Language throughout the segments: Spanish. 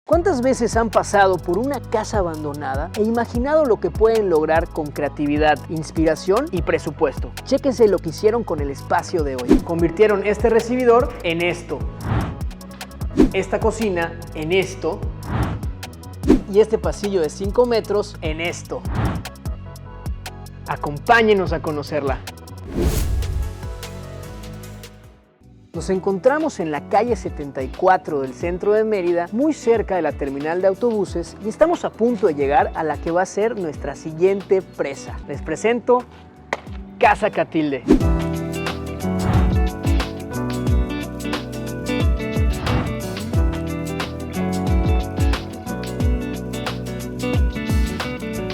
¿Cuántas veces han pasado por una casa abandonada e imaginado lo que pueden lograr con creatividad, inspiración y presupuesto? Chéquense lo que hicieron con el espacio de hoy. Convirtieron este recibidor en esto, esta cocina en esto y este pasillo de 5 metros en esto. Acompáñenos a conocerla. Nos encontramos en la calle 74 del centro de Mérida, muy cerca de la terminal de autobuses, y estamos a punto de llegar a la que va a ser nuestra siguiente presa. Les presento Casa Catilde.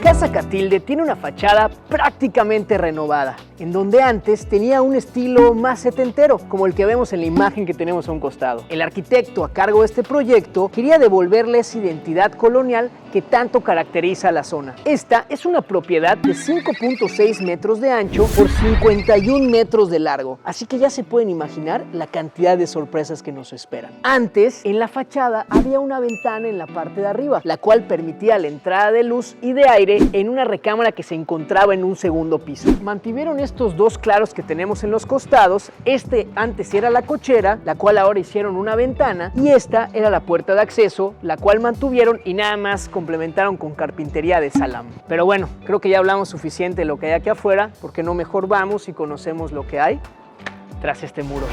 Casa Catilde tiene una fachada prácticamente renovada, en donde antes tenía un estilo más setentero, como el que vemos en la imagen que tenemos a un costado. El arquitecto a cargo de este proyecto quería devolverle esa identidad colonial que tanto caracteriza a la zona. Esta es una propiedad de 5.6 metros de ancho por 51 metros de largo, así que ya se pueden imaginar la cantidad de sorpresas que nos esperan. Antes, en la fachada había una ventana en la parte de arriba, la cual permitía la entrada de luz y de aire en una recámara que se encontraba en un segundo piso. Mantuvieron estos dos claros que tenemos en los costados. Este antes era la cochera, la cual ahora hicieron una ventana, y esta era la puerta de acceso, la cual mantuvieron y nada más complementaron con carpintería de salam. Pero bueno, creo que ya hablamos suficiente de lo que hay aquí afuera, porque no mejor vamos y conocemos lo que hay tras este muro.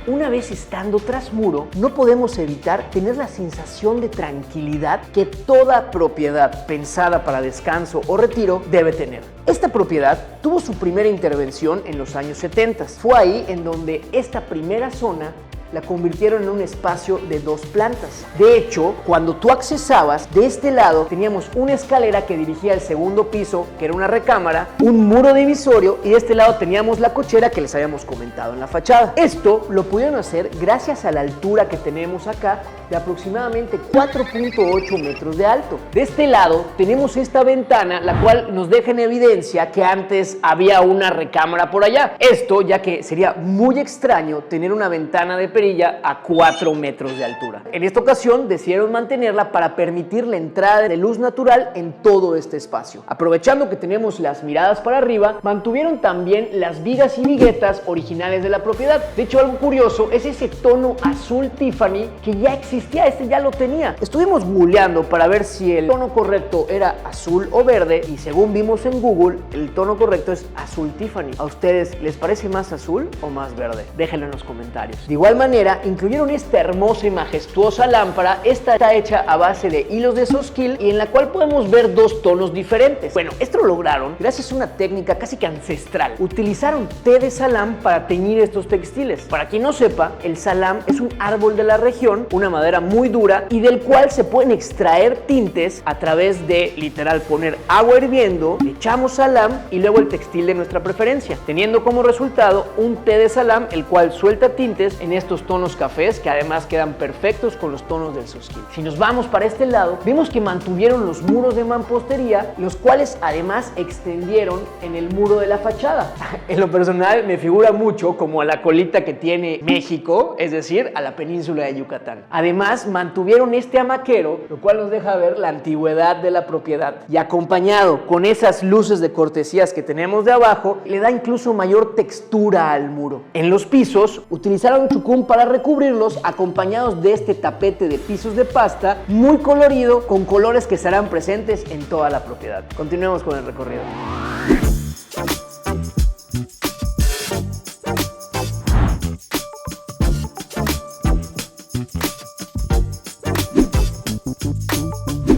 Una vez estando tras muro, no podemos evitar tener la sensación de tranquilidad que toda propiedad pensada para descanso o retiro debe tener. Esta propiedad tuvo su primera intervención en los años 70. Fue ahí en donde esta primera zona la convirtieron en un espacio de 2 plantas. De hecho, cuando tú accesabas, de este lado teníamos una escalera que dirigía al segundo piso, que era una recámara, un muro divisorio, y de este lado teníamos la cochera que les habíamos comentado en la fachada. Esto lo pudieron hacer gracias a la altura que tenemos acá, de aproximadamente 4.8 metros de alto. De este lado tenemos esta ventana, la cual nos deja en evidencia que antes había una recámara por allá. Esto ya que sería muy extraño tener una ventana de perilla a 4 metros de altura. En esta ocasión decidieron mantenerla para permitir la entrada de luz natural en todo este espacio. Aprovechando que tenemos las miradas para arriba, mantuvieron también las vigas y viguetas originales de la propiedad. De hecho, algo curioso es ese tono azul Tiffany que ya existía, este ya lo tenía. Estuvimos googleando para ver si el tono correcto era azul o verde, y según vimos en Google, el tono correcto es azul Tiffany. ¿A ustedes les parece más azul o más verde? Déjenlo en los comentarios. De igual manera, incluyeron esta hermosa y majestuosa lámpara. Esta está hecha a base de hilos de Sosquil y en la cual podemos ver 2 tonos diferentes. Bueno, esto lo lograron gracias a una técnica casi que ancestral. Utilizaron té de salam para teñir estos textiles. Para quien no sepa, el salam es un árbol de la región, una madera muy dura, y del cual se pueden extraer tintes a través de, literal, poner agua hirviendo, le echamos salam y luego el textil de nuestra preferencia, teniendo como resultado un té de salam, el cual suelta tintes en estos tonos cafés que además quedan perfectos con los tonos del Sosquil. Si nos vamos para este lado, vemos que mantuvieron los muros de mampostería, los cuales además extendieron en el muro de la fachada. En lo personal me figura mucho como a la colita que tiene México, es decir, a la península de Yucatán. Además, mantuvieron este amaquero, lo cual nos deja ver la antigüedad de la propiedad, y acompañado con esas luces de cortesías que tenemos de abajo, le da incluso mayor textura al muro. En los pisos utilizaron chucún para recubrirlos, acompañados de este tapete de pisos de pasta muy colorido, con colores que estarán presentes en toda la propiedad. Continuemos con el recorrido.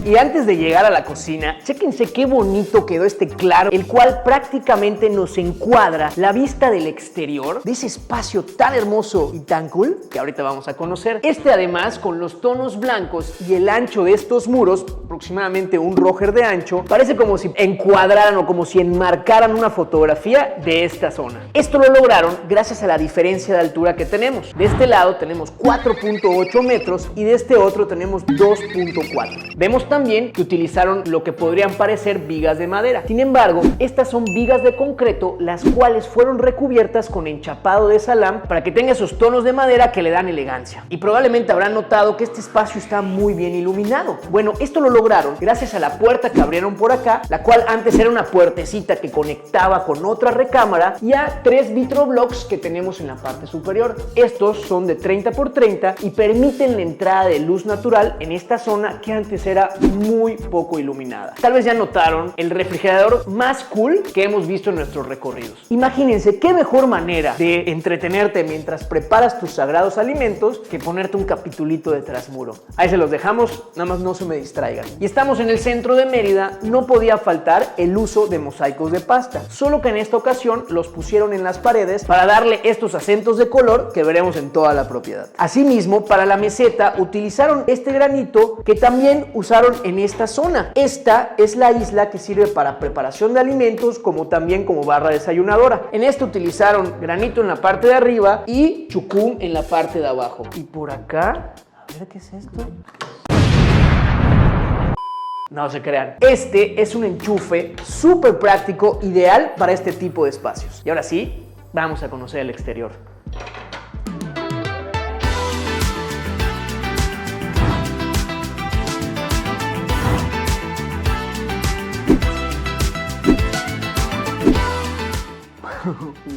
Y antes de llegar a la cocina, chéquense qué bonito quedó este claro, el cual prácticamente nos encuadra la vista del exterior de ese espacio tan hermoso y tan cool que ahorita vamos a conocer. Además, con los tonos blancos y el ancho de estos muros, aproximadamente un roger de ancho, parece como si encuadraran o como si enmarcaran una fotografía de esta zona. Esto lo lograron gracias a la diferencia de altura que tenemos. De este lado tenemos 4.8 metros y de este otro tenemos 2.4. Vemos también que utilizaron lo que podrían parecer vigas de madera. Sin embargo, estas son vigas de concreto, las cuales fueron recubiertas con enchapado de salam para que tenga esos tonos de madera que le dan elegancia. Y probablemente habrán notado que este espacio está muy bien iluminado. Bueno, esto lo lograron gracias a la puerta que abrieron por acá, la cual antes era una puertecita que conectaba con otra recámara, y a 3 vitroblocks que tenemos en la parte superior. Estos son de 30 por 30 y permiten la entrada de luz natural en esta zona que antes era muy poco iluminada. Tal vez ya notaron el refrigerador más cool que hemos visto en nuestros recorridos. Imagínense qué mejor manera de entretenerte mientras preparas tus sagrados alimentos que ponerte un capitulito de Trasmuro. Ahí se los dejamos, nada más no se me distraigan. Y estamos en el centro de Mérida, no podía faltar el uso de mosaicos de pasta, solo que en esta ocasión los pusieron en las paredes para darle estos acentos de color que veremos en toda la propiedad. Asimismo, para la meseta utilizaron este granito que también usaron en esta zona. Esta es la isla que sirve para preparación de alimentos, como también como barra desayunadora. En esta utilizaron granito en la parte de arriba y chucum en la parte de abajo. Y por acá, a ver qué es esto. No se crean, este es un enchufe súper práctico, ideal para este tipo de espacios. Y ahora sí, vamos a conocer el exterior.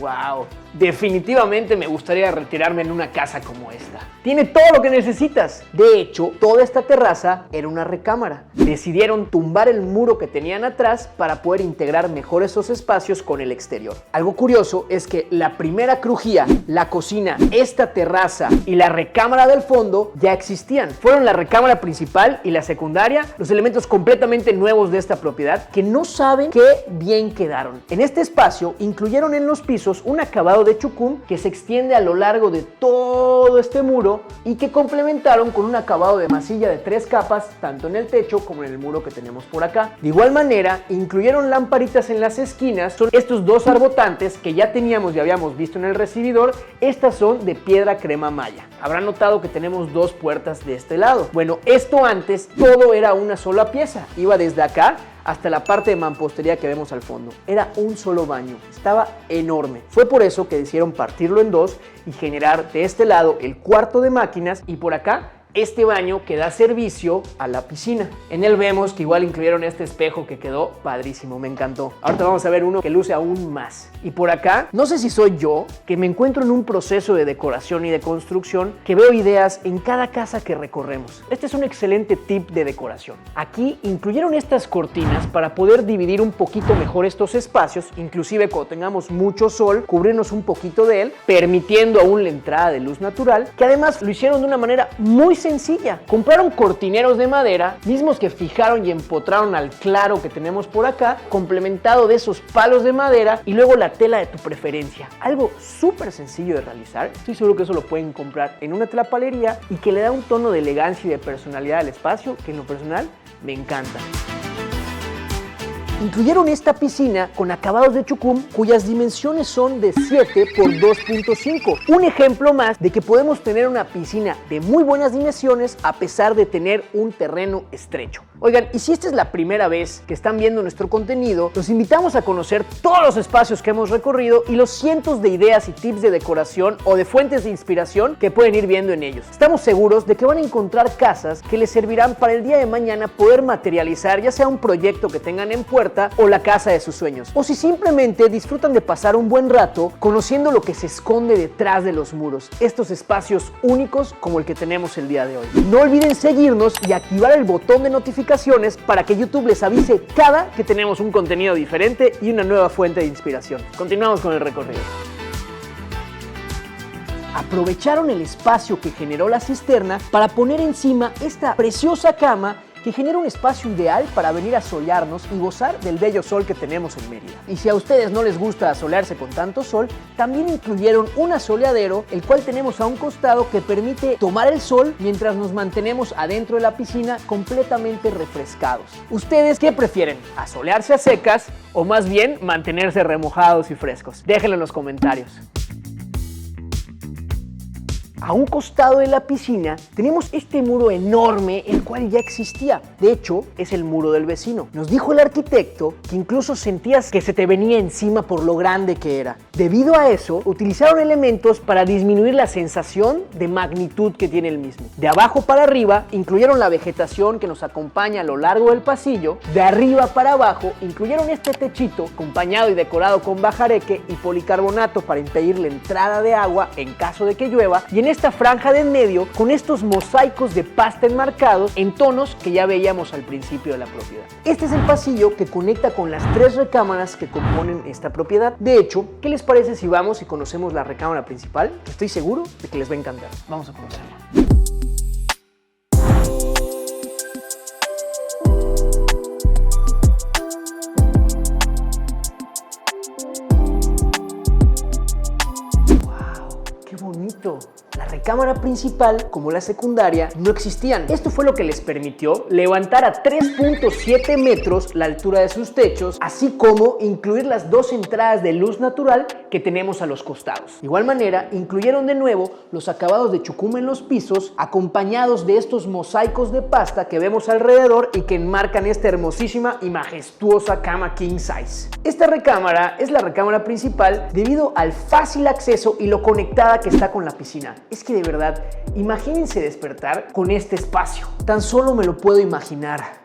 ¡Wow! Definitivamente me gustaría retirarme en una casa como esta. Tiene todo lo que necesitas. De hecho, toda esta terraza era una recámara. Decidieron tumbar el muro que tenían atrás para poder integrar mejor esos espacios con el exterior. Algo curioso es que la primera crujía, la cocina, esta terraza y la recámara del fondo ya existían. Fueron la recámara principal y la secundaria los elementos completamente nuevos de esta propiedad que no saben qué bien quedaron. En este espacio incluyeron en los pisos un acabado de chucum que se extiende a lo largo de todo este muro y que complementaron con un acabado de masilla de 3 capas tanto en el techo como en el muro que tenemos por acá. De igual manera, incluyeron lamparitas en las esquinas. Son estos 2 arbotantes que ya teníamos y habíamos visto en el recibidor. Estas son de piedra crema maya. Habrán notado que tenemos 2 puertas de este lado. Bueno, esto antes todo era una sola pieza. Iba desde acá hasta la parte de mampostería que vemos al fondo. Era un solo baño, estaba enorme. Fue por eso que decidieron partirlo en 2 y generar de este lado el cuarto de máquinas y por acá este baño que da servicio a la piscina. En él vemos que igual incluyeron este espejo que quedó padrísimo, me encantó. Ahorita vamos a ver uno que luce aún más. Y por acá, no sé si soy yo, que me encuentro en un proceso de decoración y de construcción, que veo ideas en cada casa que recorremos. Este es un excelente tip de decoración. Aquí incluyeron estas cortinas para poder dividir un poquito mejor estos espacios, inclusive cuando tengamos mucho sol, cubrirnos un poquito de él, permitiendo aún la entrada de luz natural, que además lo hicieron de una manera muy sencilla. Compraron cortineros de madera, mismos que fijaron y empotraron al claro que tenemos por acá, complementado de esos palos de madera y luego la tela de tu preferencia. Algo súper sencillo de realizar. Estoy seguro que eso lo pueden comprar en una tlapalería y que le da un tono de elegancia y de personalidad al espacio que en lo personal me encanta. Incluyeron esta piscina con acabados de chucum cuyas dimensiones son de 7 por 2.5. Un ejemplo más de que podemos tener una piscina de muy buenas dimensiones a pesar de tener un terreno estrecho. Oigan, y si esta es la primera vez que están viendo nuestro contenido, los invitamos a conocer todos los espacios que hemos recorrido y los cientos de ideas y tips de decoración o de fuentes de inspiración que pueden ir viendo en ellos. Estamos seguros de que van a encontrar casas que les servirán para el día de mañana poder materializar ya sea un proyecto que tengan en puerta o la casa de sus sueños. O si simplemente disfrutan de pasar un buen rato conociendo lo que se esconde detrás de los muros. Estos espacios únicos como el que tenemos el día de hoy. No olviden seguirnos y activar el botón de notificaciones para que YouTube les avise cada que tenemos un contenido diferente y una nueva fuente de inspiración. Continuamos con el recorrido. Aprovecharon el espacio que generó la cisterna para poner encima esta preciosa cama que genera un espacio ideal para venir a solearnos y gozar del bello sol que tenemos en Mérida. Y si a ustedes no les gusta asolearse con tanto sol, también incluyeron un asoleadero, el cual tenemos a un costado que permite tomar el sol mientras nos mantenemos adentro de la piscina completamente refrescados. ¿Ustedes qué prefieren? ¿Asolearse a secas o más bien mantenerse remojados y frescos? Déjenlo en los comentarios. A un costado de la piscina tenemos este muro enorme, el cual ya existía. De hecho, es el muro del vecino. Nos dijo el arquitecto que incluso sentías que se te venía encima por lo grande que era. Debido a eso, utilizaron elementos para disminuir la sensación de magnitud que tiene el mismo. De abajo para arriba, incluyeron la vegetación que nos acompaña a lo largo del pasillo. De arriba para abajo, incluyeron este techito acompañado y decorado con bajareque y policarbonato para impedir la entrada de agua en caso de que llueva. Y en esta franja de en medio, con estos mosaicos de pasta enmarcados en tonos que ya veíamos al principio de la propiedad. Este es el pasillo que conecta con las 3 recámaras que componen esta propiedad. De hecho, ¿qué les parece si vamos y conocemos la recámara principal? Estoy seguro de que les va a encantar. Vamos a conocerla. La recámara principal, como la secundaria, no existían. Esto fue lo que les permitió levantar a 3.7 metros la altura de sus techos, así como incluir las 2 entradas de luz natural que tenemos a los costados. De igual manera, incluyeron de nuevo los acabados de chucum en los pisos, acompañados de estos mosaicos de pasta que vemos alrededor y que enmarcan esta hermosísima y majestuosa cama king size. Esta recámara es la recámara principal debido al fácil acceso y lo conectada que está con la piscina. Es que de verdad, imagínense despertar con este espacio. Tan solo me lo puedo imaginar.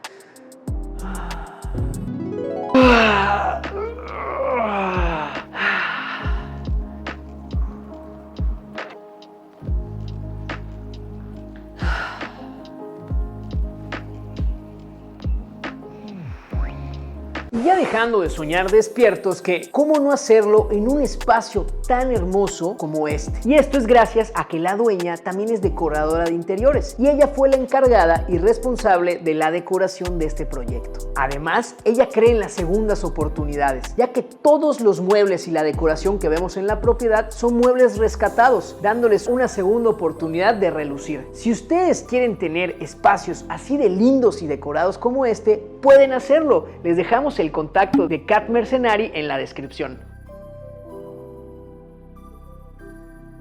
Y ya dejando de soñar despiertos, que cómo no hacerlo en un espacio tan hermoso como este. Y esto es gracias a que la dueña también es decoradora de interiores y ella fue la encargada y responsable de la decoración de este proyecto. Además, ella cree en las segundas oportunidades, ya que todos los muebles y la decoración que vemos en la propiedad son muebles rescatados, dándoles una segunda oportunidad de relucir. Si ustedes quieren tener espacios así de lindos y decorados como este, pueden hacerlo. Les dejamos el contacto de Cat Mercenari en la descripción.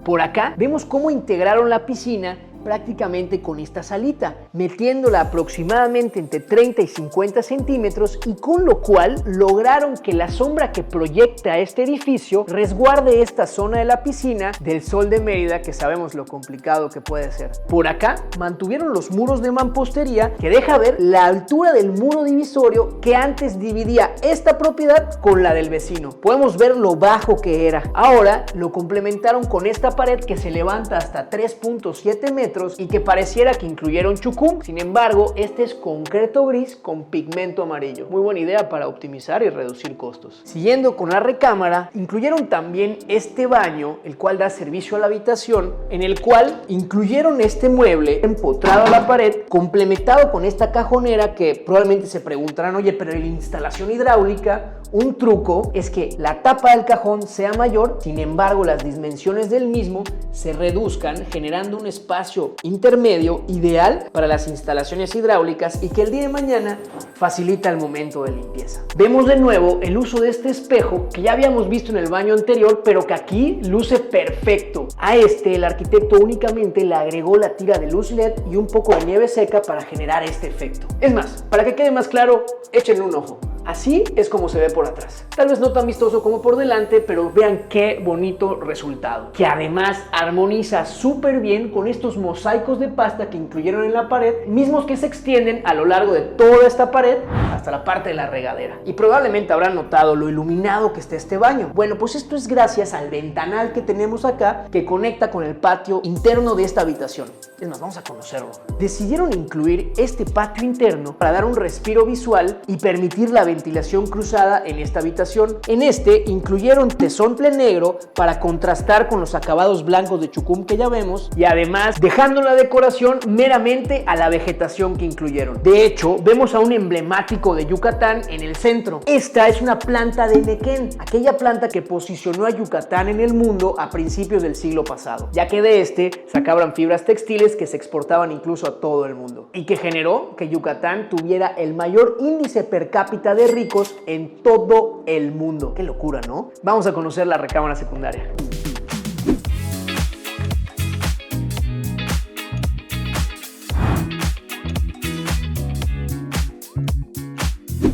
Por acá vemos cómo integraron la piscina prácticamente con esta salita, metiéndola aproximadamente entre 30 y 50 centímetros, y con lo cual lograron que la sombra que proyecta este edificio resguarde esta zona de la piscina del sol de Mérida, que sabemos lo complicado que puede ser. Por acá mantuvieron los muros de mampostería que deja ver la altura del muro divisorio que antes dividía esta propiedad con la del vecino. Podemos ver lo bajo que era. Ahora lo complementaron con esta pared que se levanta hasta 3.7 metros y que pareciera que incluyeron chucum. Sin embargo, este es concreto gris con pigmento amarillo. Muy buena idea para optimizar y reducir costos. Siguiendo con la recámara, incluyeron también este baño, el cual da servicio a la habitación, en el cual incluyeron este mueble empotrado a la pared, complementado con esta cajonera que probablemente se preguntarán, oye, pero en la instalación hidráulica, un truco es que la tapa del cajón sea mayor, sin embargo las dimensiones del mismo se reduzcan, generando un espacio intermedio ideal para las instalaciones hidráulicas y que el día de mañana facilita el momento de limpieza. Vemos de nuevo el uso de este espejo que ya habíamos visto en el baño anterior, pero que aquí luce perfecto. A este el arquitecto únicamente le agregó la tira de luz LED y un poco de nieve seca para generar este efecto. Es más, para que quede más claro, échenle un ojo. Así es como se ve por atrás. Tal vez no tan vistoso como por delante, pero vean qué bonito resultado. Que además armoniza súper bien con estos mosaicos de pasta que incluyeron en la pared, mismos que se extienden a lo largo de toda esta pared hasta la parte de la regadera. Y probablemente habrán notado lo iluminado que está este baño. Bueno, pues esto es gracias al ventanal que tenemos acá, que conecta con el patio interno de esta habitación. Es más, vamos a conocerlo. Decidieron incluir este patio interno para dar un respiro visual y permitir la ventilación cruzada en esta habitación. En este incluyeron tesontle negro para contrastar con los acabados blancos de chucum que ya vemos, y además dejando la decoración meramente a la vegetación que incluyeron. De hecho, vemos a un emblemático de Yucatán en el centro. Esta es una planta de Nequén, aquella planta que posicionó a Yucatán en el mundo a principios del siglo pasado, ya que de este sacaban fibras textiles que se exportaban incluso a todo el mundo, y que generó que Yucatán tuviera el mayor índice per cápita de ricos en todo el mundo. Qué locura, ¿no? Vamos a conocer la recámara secundaria.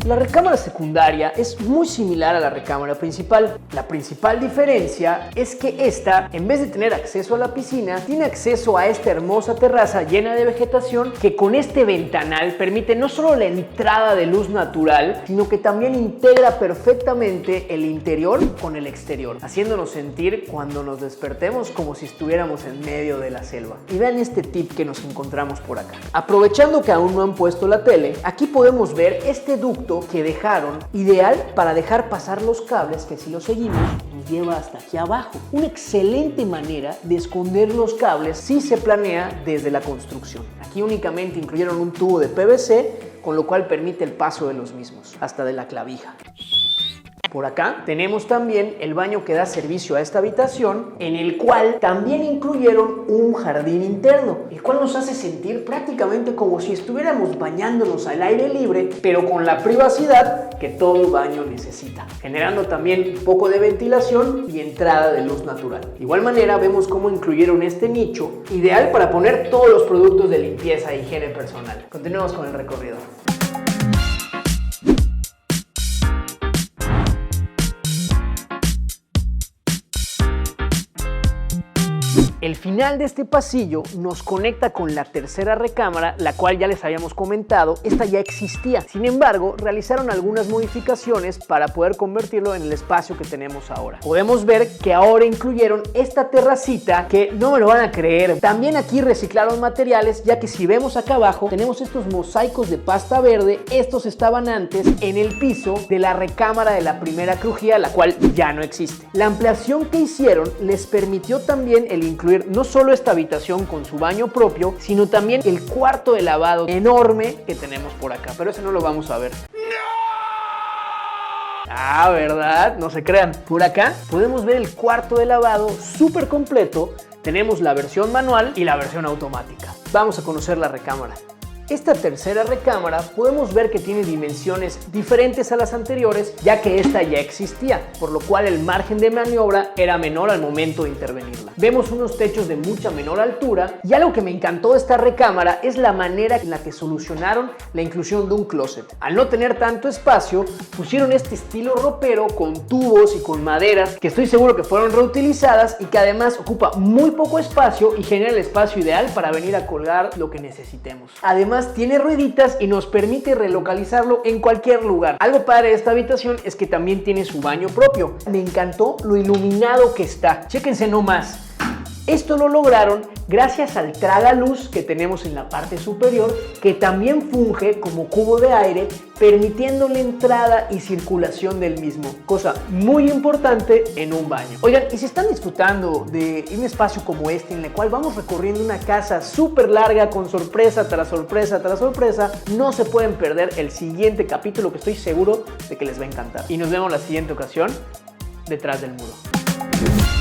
La recámara secundaria es muy similar a la recámara principal. La principal diferencia es que esta, en vez de tener acceso a la piscina, tiene acceso a esta hermosa terraza llena de vegetación que con este ventanal permite no solo la entrada de luz natural, sino que también integra perfectamente el interior con el exterior, haciéndonos sentir cuando nos despertemos como si estuviéramos en medio de la selva. Y vean este tip que nos encontramos por acá. Aprovechando que aún no han puesto la tele, aquí podemos ver este ducto que dejaron, ideal para dejar pasar los cables que si lo seguimos nos lleva hasta aquí abajo. Una excelente manera de esconder los cables si se planea desde la construcción. Aquí únicamente incluyeron un tubo de PVC, con lo cual permite el paso de los mismos, hasta de la clavija. Por acá tenemos también el baño que da servicio a esta habitación, en el cual también incluyeron un jardín interno, el cual nos hace sentir prácticamente como si estuviéramos bañándonos al aire libre, pero con la privacidad que todo baño necesita, generando también un poco de ventilación y entrada de luz natural. De igual manera vemos cómo incluyeron este nicho, ideal para poner todos los productos de limpieza e higiene personal. Continuemos con el recorrido. El final de este pasillo nos conecta con la tercera recámara, la cual ya les habíamos comentado, esta ya existía. Sin embargo, realizaron algunas modificaciones para poder convertirlo en el espacio que tenemos ahora. Podemos ver que ahora incluyeron esta terracita que no me lo van a creer. También aquí reciclaron materiales, ya que si vemos acá abajo tenemos estos mosaicos de pasta verde. Estos estaban antes en el piso de la recámara de la primera crujía, la cual ya no existe. La ampliación que hicieron les permitió también el incluir no solo esta habitación con su baño propio, sino también el cuarto de lavado enorme que tenemos por acá, pero ese no lo vamos a ver. Ah, ¿verdad? No se crean. Por acá podemos ver el cuarto de lavado súper completo. Tenemos la versión manual y la versión automática. Vamos a conocer la recámara. Esta tercera recámara podemos ver que tiene dimensiones diferentes a las anteriores, ya que esta ya existía, por lo cual el margen de maniobra era menor al momento de intervenirla. Vemos unos techos de mucha menor altura, y algo que me encantó de esta recámara es la manera en la que solucionaron la inclusión de un closet. Al no tener tanto espacio, pusieron este estilo ropero con tubos y con maderas que estoy seguro que fueron reutilizadas y que además ocupa muy poco espacio y genera el espacio ideal para venir a colgar lo que necesitemos. Además, tiene rueditas y nos permite relocalizarlo en cualquier lugar. Algo padre de esta habitación es que también tiene su baño propio. Me encantó lo iluminado que está. Chéquense nomás. Esto lo lograron gracias al tragaluz que tenemos en la parte superior, que también funge como cubo de aire, permitiendo la entrada y circulación del mismo, cosa muy importante en un baño. Oigan, y si están disfrutando de un espacio como este, en el cual vamos recorriendo una casa súper larga con sorpresa tras sorpresa tras sorpresa, no se pueden perder el siguiente capítulo, que estoy seguro de que les va a encantar. Y nos vemos la siguiente ocasión, detrás del muro.